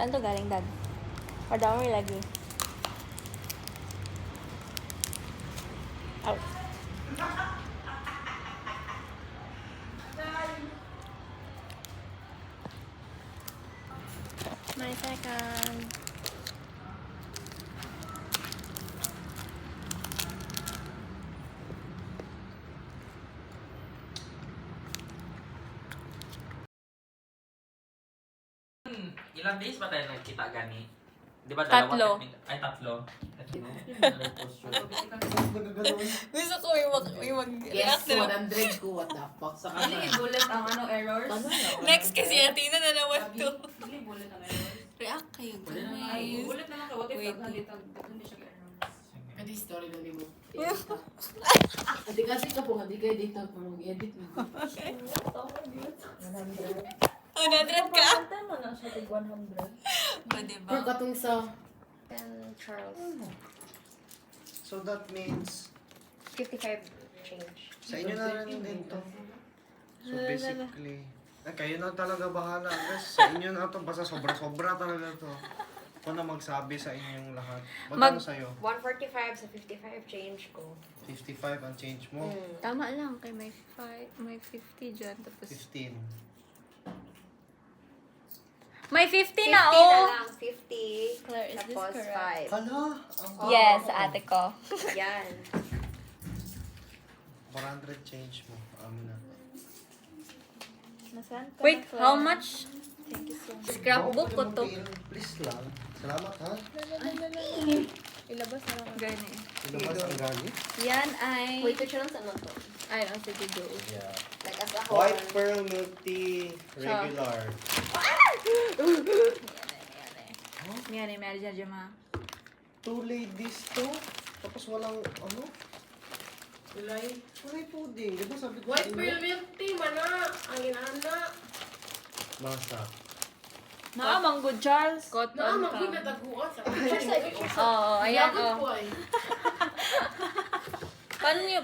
Saan to galing, Dad? Or daw mo ilagay? Out. My second. Ilang days ba tayo nagkita gani? Di ba Tatlo. Ay, tatlo. Gusto ko yung mag-react Yes, 100 ko. What the fuck? Sa Hindi kanan. bullet ang errors. Next kasi Athena na naman to. Hindi bullet ang errors. React kayo, Ay, guys. bullet naman ka. What if Wait. hindi siya errors? Hindi story lang mo. Hindi kasi ka po, hindi kayo dito. Pero edit mo. Oh, nadrat ka? Kanta mo na siya tig 100. O, diba? Pero katong sa... And Charles. So that means 55 change. sa inyo na rin din to. So basically, kayo na talaga bahala guys. Sa inyo na to, basta sobra-sobra talaga to. Ako na magsabi sa inyong lahat. Magkano sa'yo? 145 sa 55 change ko. 55 ang change mo. Tama lang, kay may 50 dyan. Tapos, 15. may 50 50 na, na oh! lang, 50. Claire, is this Tapos correct? 5. Hala! Yes, ate ko. Yan. 400 change mo. Amin na. Wait, how much? Thank you so much. Scrapbook ko to. Please lang. Salamat ha. Ilabas na lang. Gani. Ilabas ang gamit. Yan ay... Wait, which one's ano to? Ay, oh, sige, go. Yeah. Like as a whole. White pearl milk tea regular. Miyane, miyane dyan dyan, ma. 2 ladies to. Tapos walang ano? Walay pudding. Di ba sabi ko? White pearl milk tea, mana. Ang inaana. Masa. Naamang good, Charles. Cotton Naamang ka. ko nataguan sa Oo, ayan, oh. po ay.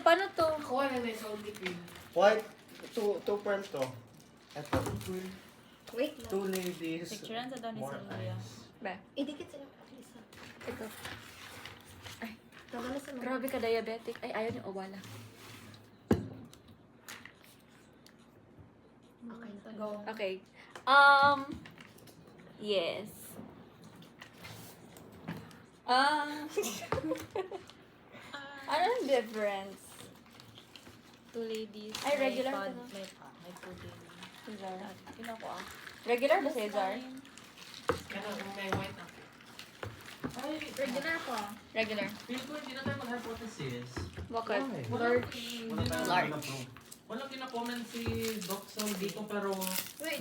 Paano to? Ako na may salty cream. White. 2 pearl to. Eto. Wait lang. 2 ladies. Picturean sa daw ni more Sylvia. ice. Ba? Idikit sila. Lisa. Ito. Tama na sa mga. Grabe ka, diabetic. Ay, ayaw niyo, wala. Okay, Go. Okay. Yes. Ano ang difference? Two ladies. Ay, regular may to, no? May pudding. Cesar. Yun ako ah. Regular ba, Cesar? Kaya may white ako. Ay, regular ko ah. Regular. Feel ko hindi na tayo mag-hypothesis. Bakit? Wala tayong approve. Walang gina-comment si Doc Sol dito pero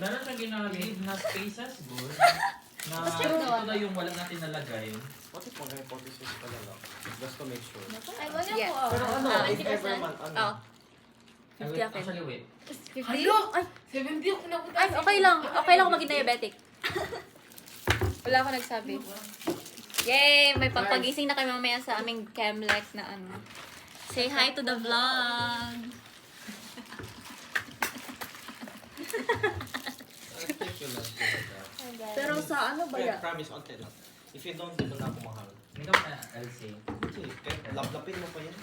meron siyang gina-leave na spaces good. Na ito na yung wala natin nalagay. What if mag-hypothesis ka na lang? Just to make sure. Ay, wala Yeah. ko ah. Pero ano, Ah, if 90%? ever man, ano? Oh. Ay, 50 wait, akin. actually wait. 50? Hello! Ay, 70 ako na ay, okay lang. Okay lang ako maging diabetic. Wala ako nagsabi. Yay! May pampagising na kami mamaya sa aming Chemlex na ano. Say hi to the vlog! Pero sa ano ba yan? Promise, onte lang. If you don't, di mo na ako mahal. Hindi ka na LC. Hindi, kaya laplapin mo pa yan.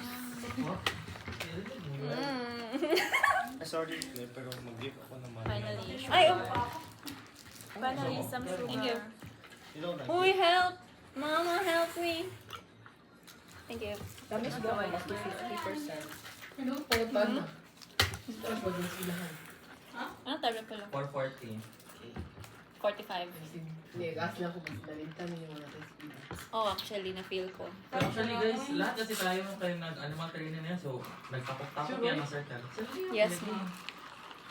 Ay, sorry, Claire, pero mag-give ako naman. Finally. Ay, Finally, some sugar. Thank you. You know that? Uy, help! Mama, help me! Thank you. Kami siya gawin up to 50%. Ano? Pagpag na. Pagpag na silahan. Ano tablet pala? 440. 45. Hindi, gas lang ko mas nalintan yung mga speed. Oh, actually, na-feel ko. Pero actually guys, lahat kasi tayo kayo nag-animal training na yan. So, nagtapok-tapok yan ng circle. Yes, ma'am.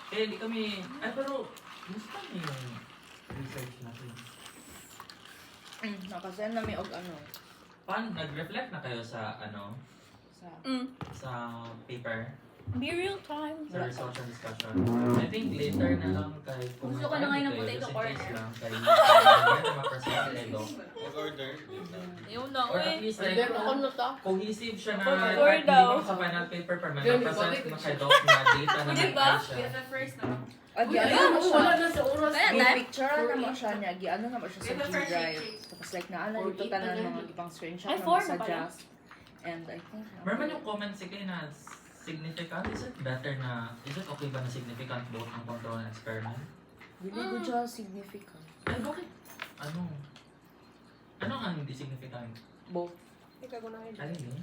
Kaya hindi kami, ay pero, gusto niyo yung research natin. Nakasend na may og ano. Paano, nag-reflect na kayo sa ano? Sa sa paper. Be real time. Sa results and discussion. I think later na lang kahit kung Gusto ko na ngayon ng potato just in corner. case lang kahit ma-present kayo. Mag-order. Yun na, Or at least like, Then, ako na to. cohesive siya na Or kahit daw. hindi mo sa final paper per Ganun, ma-present bakit? mo kay Doc na data na Diba? nag-add siya. Uy, Agi, ayun, ano mo wala siya? na sa oras. Kaya May type? picture naman siya niya. Agi, ano naman siya sa G-Drive. Tapos like, naala dito tanan mga ibang screenshot Ay, na four na sa pala. Just. And I think... Meron yung comment si Kay na significant. Is it better na, is it okay ba na significant both ang control and experiment? Dili ko siya significant. Ay, bakit? Ano? Ano ang hindi significant? Both. Ay, hindi.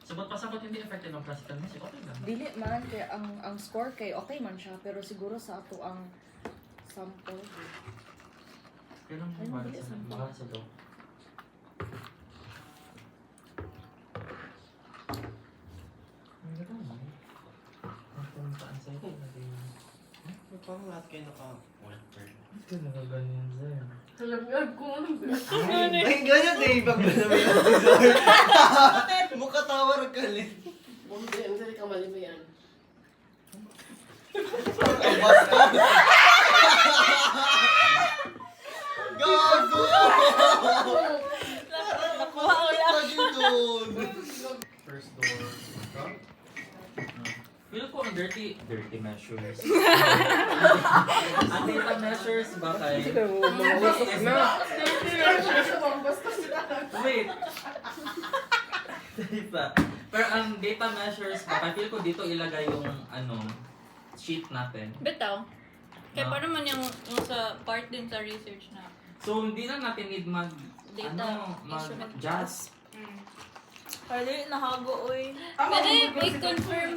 So, ba't pasabot hindi effective ang classical music? Okay lang. Dili man, kaya ang score kay okay man siya, pero siguro sa ato ang sample. Pero Ay, mahal mabilis sa ang mahal sa Doc. Hindi ko naman. Ang pumuntaan sa'yo ko na din. Parang lahat kayo naka-order. Ba't ka nakaganyan sa'yo? Alam niyo, kung ano ba? Ay, ganyan eh. Pag namin ang resort. Mukha tawar ka rin. Hindi, ang sali ka mali ba yan? Ang basta. Gago! Nakuha ko lang. Lagi doon. First door. Huh? Feel ko ang dirty measures. Ang data measures ba kay... Wait. Data. Pero ang data measures ba kay feel ko dito ilagay yung ano sheet natin. Bitaw. Kaya No? pa naman yung sa part din sa research na. So hindi na natin need mag Data mag jazz. Pwede, nahago, oy. Pwede, i-confirm.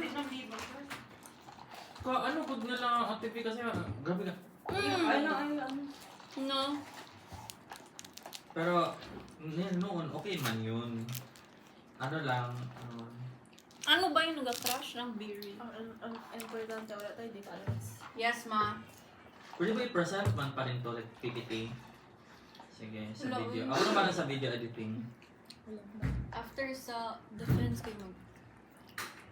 Ano pag na lang ang TV kasi grabe ka. No. Pero noon okay man yun. Ano lang Ano ba yung nag-crash ng Beery? Ang importante, wala tayo difference. Yes, ma. pwede ba i-present man pa rin to like PPT? Sige, sa Wala, video. uy. Ako naman sa video editing. After sa defense kayo mag...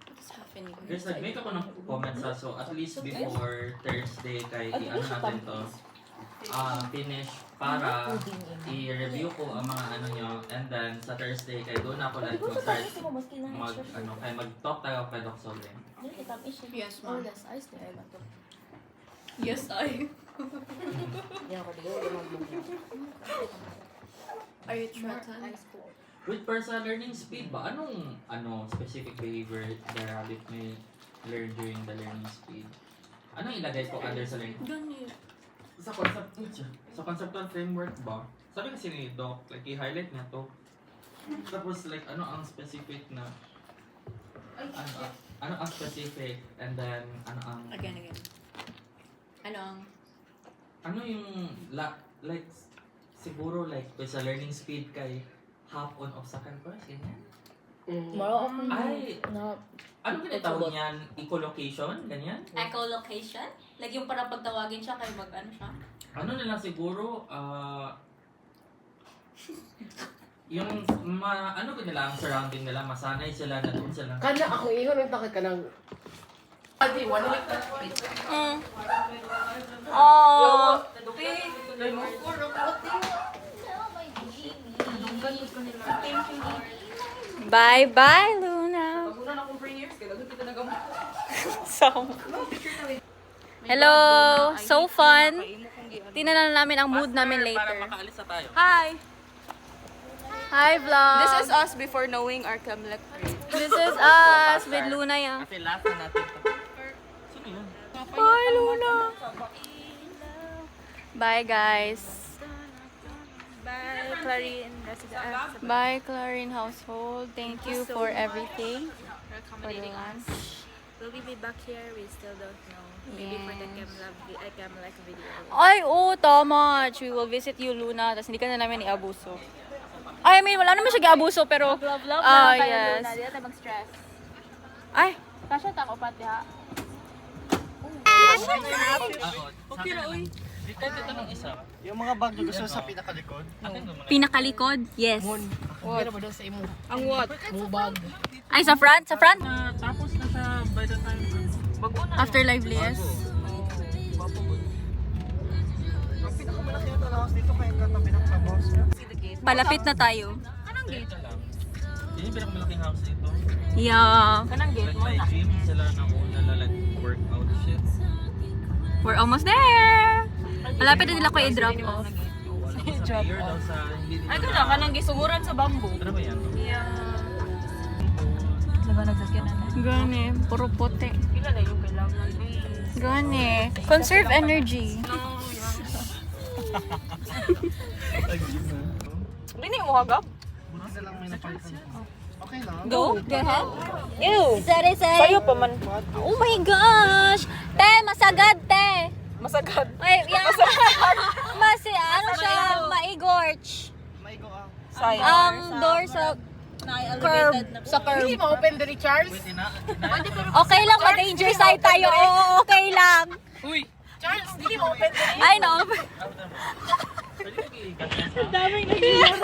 What's happening? Guys, nag-make ako ng comments ha. So at least before Thursday kay i-ano natin to. Finish para i-review ko ang mga ano nyo. And then sa Thursday kay doon ako like mag-start mag-talk tayo kay Doc Solen. Yes, ma. Yes, ayos na yun. Yes, I. Yan ako, digo, Are you threatened? Ayos po. With personal learning speed ba? Anong specific behavior the rabbit may learn during the learning speed? Anong ilagay ko under sa learning? Ganyan. Sa conceptual framework ba? Sabi kasi ni Doc, like i-highlight niya to. Tapos like ano ang specific na ano ang specific and then ano ang Again. Ano ang... ano yung like siguro like sa learning speed kay half on of second course ganyan? Mara ako Ay, na ano kinatawag niyan? Echolocation? Ganyan? Echolocation? Like yung para pagtawagin siya kay mag ano siya? Ano na lang siguro, yung ano ko nila, ang surrounding nila, masanay sila na doon sila. Kana ako ingon ng takay ka ng... Adi, one week na. Oh. Bye, Luna. Hello! So fun. Tingnan na namin ang mood namin Para later. makaalis na tayo. Hi! Hi, vlog! This is us before knowing our Camlet grade. This is us with Luna yan. Kasi last na natin ito. Sino yun? Bye, Luna! Bye, guys. Bye, Clarine. Bye, Clarine household. Thank you for everything. For the lunch. Will we be back here? We still don't know. Maybe for the Camlec video. Ay, oh, tama. We will visit you, Luna. Tapos hindi ka na namin i-abuso. I mean, wala naman siya i-abuso, pero... yes. Hindi natin mag-stress. Ay! Kasya tako pati ha. Okay na, uy. Kahit ito ng isa. Yung mga bag na gusto sa pinakalikod. Akin naman. Pinakalikod? Yes. What? Pero ba daw sa imo? Ang what? Mubag. Ay, sa front? Sa front? Tapos na sa by the time. Bago na. After liveliest. Ang pinakamalaki yung talawas dito kaya katabi ng clubhouse niya. Palapit na tayo. Dito lang. Yun yung pinakamalaking house dito. Yeah. Kanang gate mo May na. gym sila na una na like workout shit. We're almost there. Malapit na nila ko i-drop off. Sa year daw sa hindi Ay, ito na, kanang gisuguran sa bamboo. Ano ba yan? Diba nagsasyan na? Gani, puro puti. Pila na yung kailangan. Gani. Conserve energy. Hindi mo hagap? Buti na lang may napalitan. Okay lang. Go? Go ahead. Ew! Sorry, Sa'yo pa man. Oh my gosh! Te, masagad, te! Masagad. Ay, yeah. Ano siya? Maigorch. Maigo ang. Sayang. Ang door sa curb. Sa curb. Hindi ma-open diri, Charles. Wait, ina. Okay lang, ma-danger side tayo. Oo, okay lang. Uy! Charles, hindi ma-open diri. I know.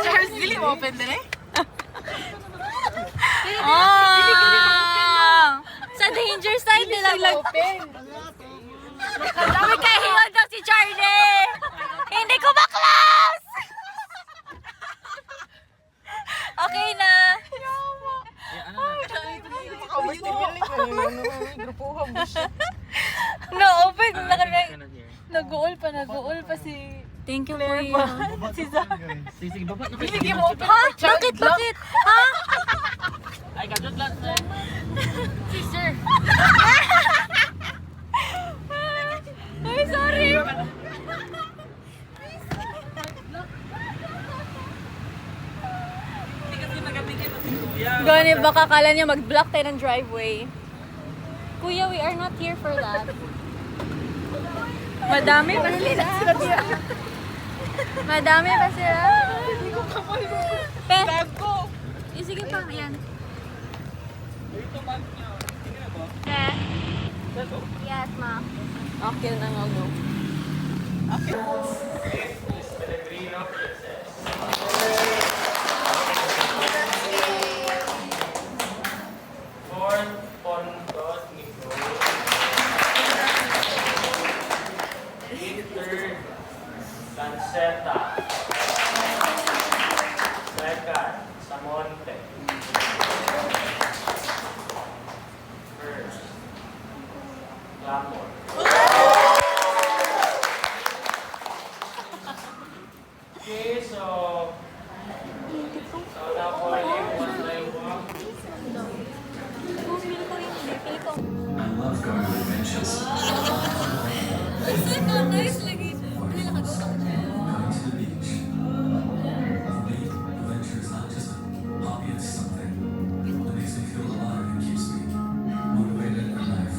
Charles, hindi ma-open diri. Oh! Sa danger side nila lang. Open. Sabi kay hiwag daw si Charlie. Hindi ko ma-close! Okay na. No, open. Nag-uol pa si... Thank you, Kuya. Sige, baba na Sige mo open. Ha? Bakit? Bakit? Ha? Ay, kadot lang sir. Sister. Ay, sorry. Hindi kasi nagatingin na si Kuya. Gani, baka kala niya mag-block tayo ng driveway. Kuya, we are not here for that. Madami pa sila. Madami pa sila. Pe, sige pa, yan. Yes, ma. Okay na nga, no? Third, Lanceta. Second, Samonte. First, Clamor. Okay, so now for you, one by one. I love going on adventures. Nice lagi. Going to the beach. For me, adventure is not just a hobby, it's something that makes me feel alive and keeps me motivated in life.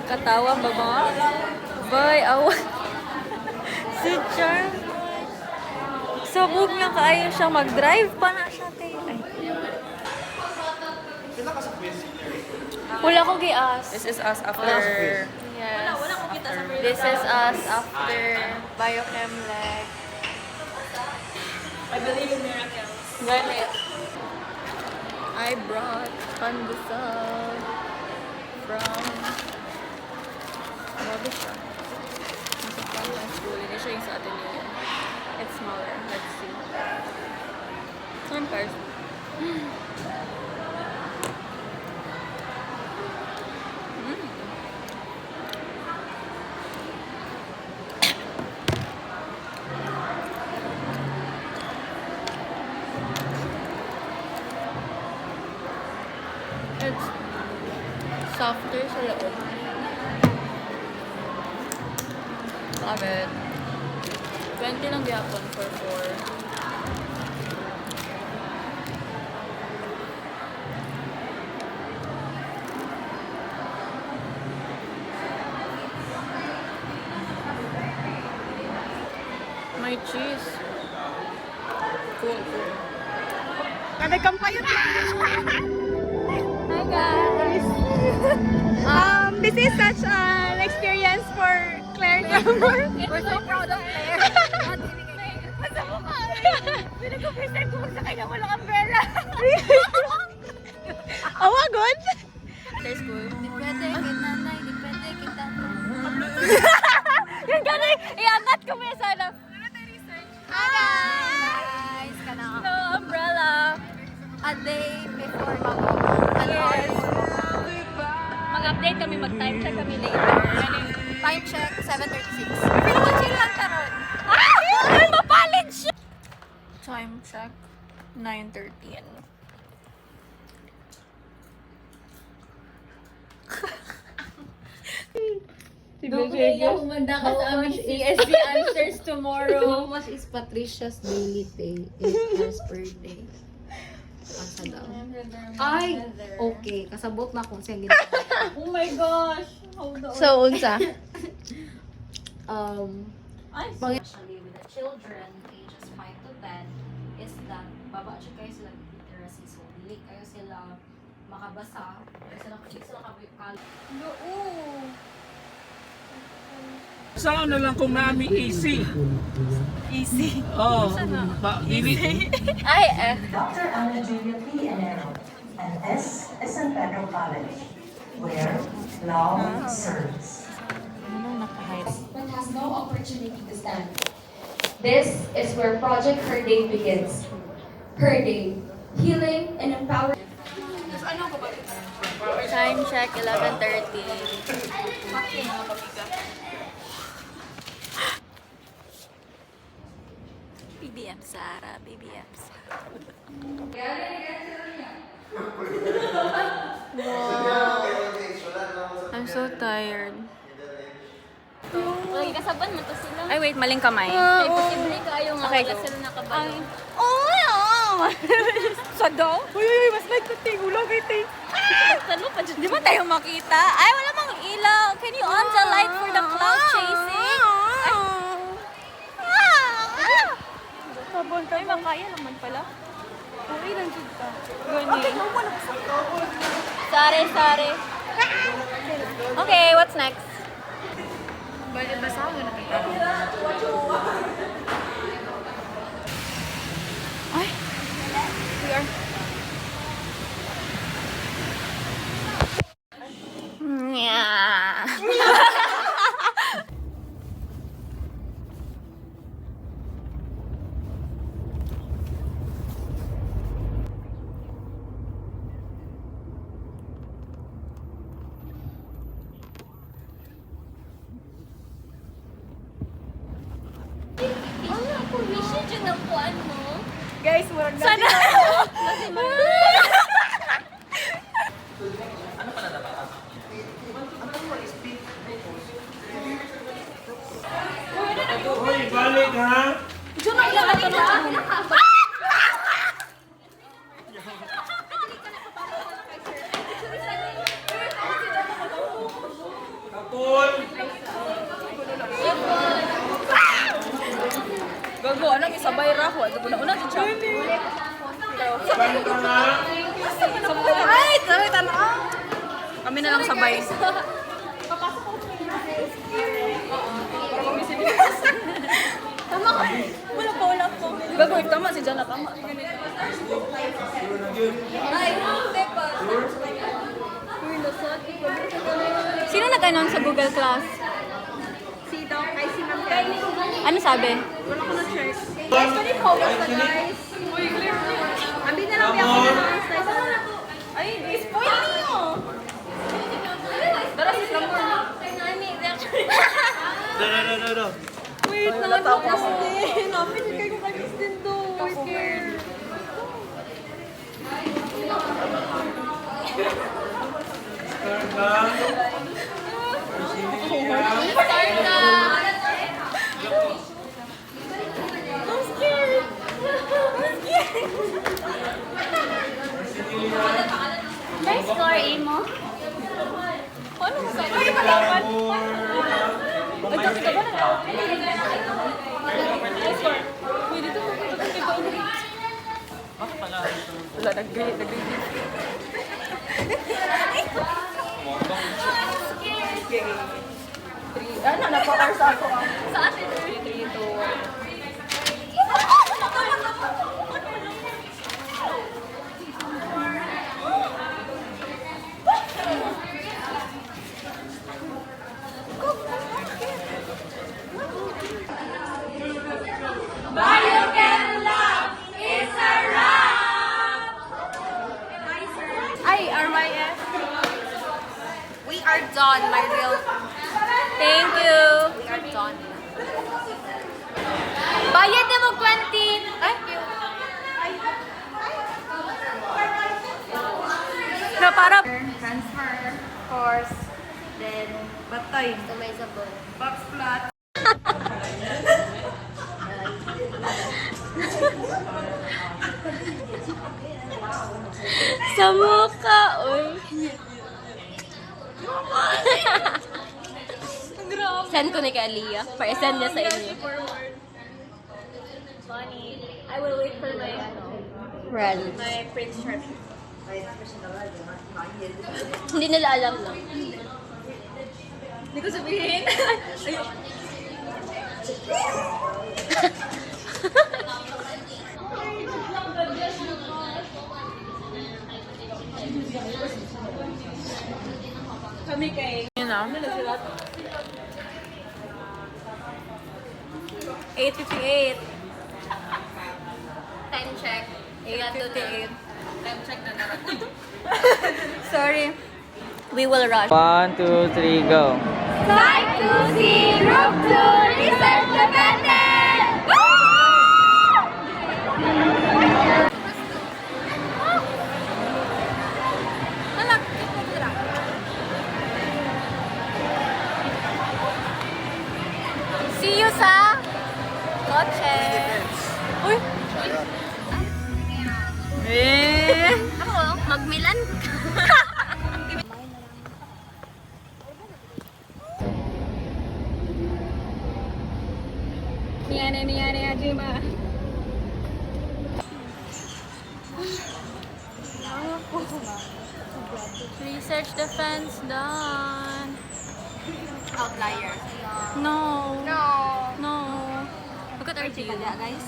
Katawa ba ba? Boy, awa. Si Charm. Sabog na kaayo siya mag-drive pa na siya. Ay. Wala akong gi-as. This is us after... Yes. This is us after Biochem Leg. I believe in miracles. Ganit. I brought pandesal from... Grabe siya. Nasa Frontline School. Hindi siya yung sa atin yun. It's smaller. Let's see. Saan cars? It's softer sa loob. Love it. 20 lang biyapon for 4. May cheese. Cool, cool. Kada kampayo na. guys! This is such an experience for Claire Gamor. We're so proud of Claire. Basta mo ka eh. Pinag-first time ko magsakay na walang umbrella. Awa, good? After school. Di pwede kay nanay, di pwede kay tatay. Yung gano'y, iangat ko may sana. Hi guys! Kanaka. No umbrella. A day before Yes. Mag-update kami, mag-time check kami later. time check, 7:36. Pero chill lang taron. Ay, mapalit siya! Time check, 9:30. Humanda ka sa aming CSC answers tomorrow. How much is Patricia's daily pay? 8 hours per day. Asa daw? Ay! Okay. Kasabot na kung siyang ginagawa. Oh my gosh! Hold on. So, unsa? Especially with the children ages 5 to 10 is that baba siya kayo sila literacy, so dili kayo sila makabasa, hindi sila kabukal. Saan na lang kung namin easy? Easy. Oh, dili. Ay, Dr. Ana Julia P. Enero, and S. is San Pedro College, where love serves. But has no opportunity to stand. This is where Project Her Day begins. Her Day, healing and empowering. time check, 11:30. BBM Sara, BBM Sara. Wow. I'm so tired. Lagi kasaban mo to sila. Ay, wait, maling kamay. Ay, posible kayo nga. Okay, Wala go. sila nakabalo. Sa daw? Uy, mas like na ting. Ulo kay ting. Ano pa dyan? Di ba tayo makita? Ay, wala mang ilaw. Can you on the light for the cloud chasing? Ay, makaya naman pala. Okay lang dyan ka. Okay, Sare, sare. Okay, what's next? Ay, we are... Yeah. Guys, murag na. Sana. Hoy, balik ha? Kapul! Gago, anong isabay ra ko. Ito na si Chang. Balik ka na? Ay, sabay tanaw. Kami na lang sabay. Wala po. Gago, tama si Jana, tama. Sino nag-anon sa Google Class? Si Doc, ay si Ma'am Kelly. Ano sabi? Wala ko na-check. Guys, pwede focus na guys. Ambi na lang biya ko na guys. Ay, spoil niyo! Dara si Slamor na. No. Wait, nakatapos din. Napin kayo ko kalis din do. Start lang. Nice score, Imo. Ano mo sabi? Ay, malaman! Ay, dati ka ba na? Wala, nag-grade. Ano, napakar sa ako ang Sa atin. 3, 2, 1. Ay, RYS. We are done, my real. Thank you. We are done. Bayad na mo 20. Thank you. Na para Transfer, course, then batoy. may sabon. Box plot. Sa mukha, uy. Send ko ni kay Aliyah. Pa-send niya sa inyo. Funny. I will wait for my, friends. My Prince Charming. Hindi nila alam lang. Hindi ko sabihin. Kami kay... You know? 8:58. Time check. 8:58. Time check na naman. Sorry. We will rush. 1, 2, 3, go. Time to see Group 2 Research Independent! See you sa kotse. Uy! Ako, magmilan. Miyane, Ajima. Research defense done. Outlier. No. No. Look at our team, guys.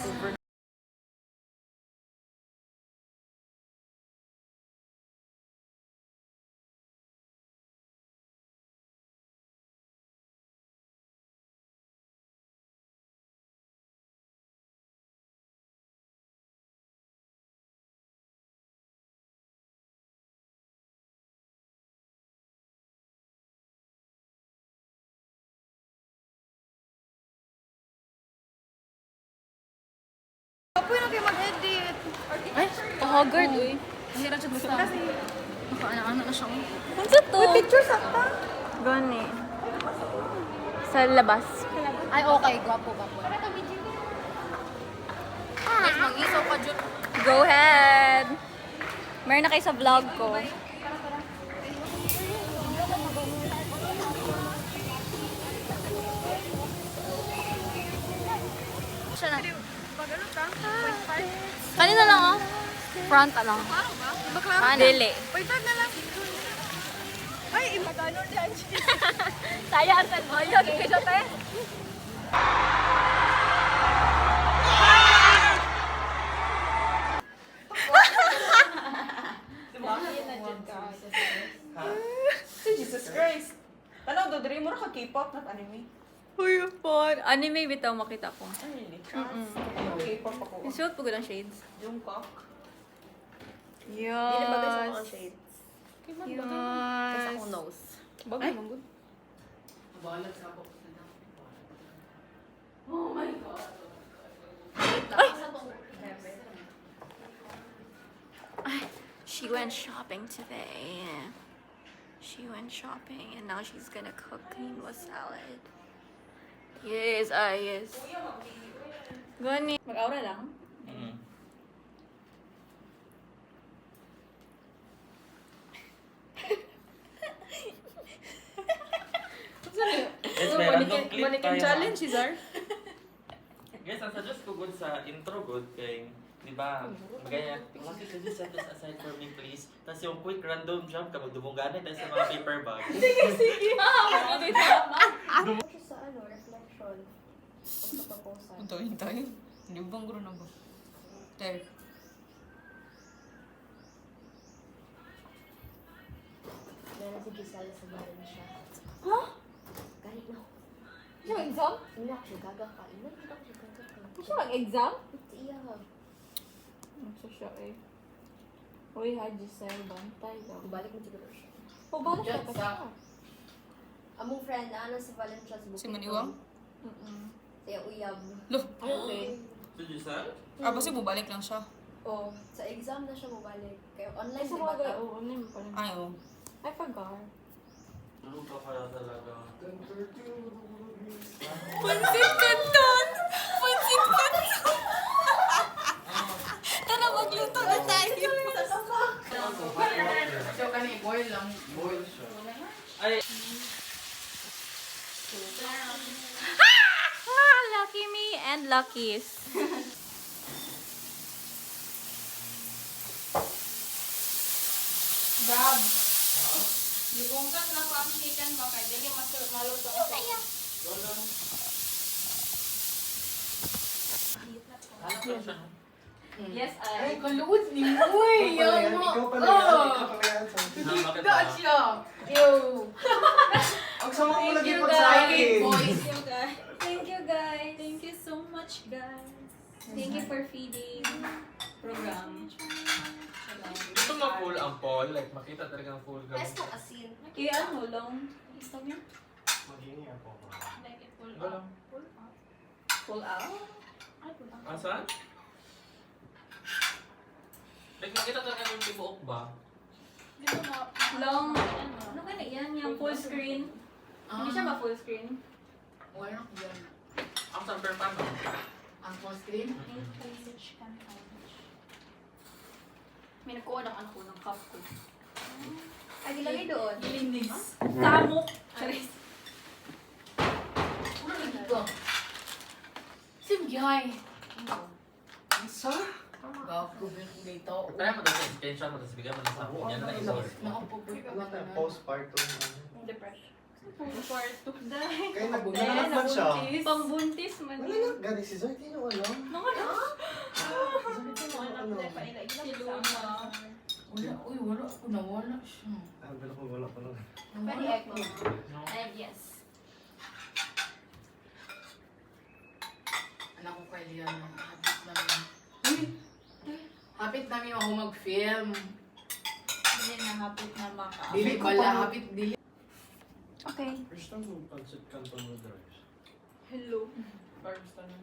Pwede na kayo mag-edit. Ay, Haggard, uy. Mahirap siya gusto. Kasi, Ano na siya. Ano to? may picture sa ta. Gani. Sa labas. Ay, okay. Gwapo. Guys, mag-isaw pa dyan. Go ahead. Meron na kayo sa vlog ko. Siya na. Kanina lang oh. Front lang. Bakla. Dili. Pwede na lang. Ay, imagano dyan. Saya ang sanmoyo. Kikisyo tayo. Jesus Christ. Tanaw, do diri mo ra ka K-pop na anime. Uy, fun. Anime bitaw makita ko. Ano really? K-pop ako. Isuot po ko ng shades. Jungkook. Yes. Dili ba guys ako ang shades? Yes. Kasi ako nose. Bagay mong good. She went shopping today. She went shopping and now she's gonna cook quinoa salad. Yes, yes. Gani. Mag-aura lang? Yes, may random clip Mannequin tayo, challenge, Cesar. Guys, ang suggest ko good sa intro good kay Diba? Ganyan. Want you to just set this aside for me, please? Tapos yung quick random jump ka, magdumungganay tayo sa mga paper bag. Sa ano, reflection. O sa proposal. Hintay. Hindi bang guro na ba? Ter. Meron si Giselle sa Valencia. Ha? Kahit na. Siya mag-exam? Ina, siya gaga ka. Ina, siya gaga ka. Siya mag-exam? Iya. Ano siya eh? Uy, ha, Giselle, bantay daw. Ibalik mo siguro siya. O, bakit siya pa siya? Among friend, ano sa Valencia sa Bukit. Si Maniwang? Siya uyab. Okay. So, Giselle? Basta bubalik lang siya. O, sa exam na siya mabalik. Kaya online Sa di ba mga ta? oo, ano yung pala? Ay, oh. I forgot. Ano pa kaya talaga? Pansit Canton! Pansit Canton! Tara, magluto na tayo. So, kani, boil lang. Boil siya. Ay, Lucky me and luckies. Gab. Ibungkat na ko ang chicken mo kay dili maluto ko. alam ko siya. Yes, Ay, kaluod ni Uy! Ikaw pala yan. Ikaw pala yan. Bakit Got ba? siya! Ew! Ang sama mo lagi you, pag sa guys. akin. Boys! Thank you, guys. Thank you so much, guys. Thank you for feeding program. Gusto mo full ang poll? Like, makita talaga ang full gamit. Best mo asin. Kaya ano lang? Gusto niyo? Maghingi ako. Like, full Wala. Full out? Asan? Like, makita talaga yung tibuok ba? Long. Ano ka na yan? Yung full screen? Hindi siya ma-full screen? Wala ko yan. Ang samper pa no? Ang full screen? May nakuha ng anak ko ng cup ko. Ay, ilagay doon. Ilinis. Samok. Charis. Ano dito? Simgyay! Isa? Gago, dito. Kaya mo daw sa screenshot mo, tapos bigyan mo na sa akin. Yan na i-source mo. Wala tayong postpartum. Depression. Part 2 dahil. Kaya nagbunalag man siya. Pambuntis man. Wala na, gani si Zoe, di nyo alam. Si Luna. Wala, uy, wala ako. Nawala siya. Ah, wala ko lang. Pwede Nawala echo. No? Yes. Anak ko kay Liana. Hapit namin. Uy! Hapit namin ako mag-film. Hindi na hapit na maka. Dili Hapit ko bala, pa- hapit dili. Okay. First time kong pancit canton noodles. Hello. First time.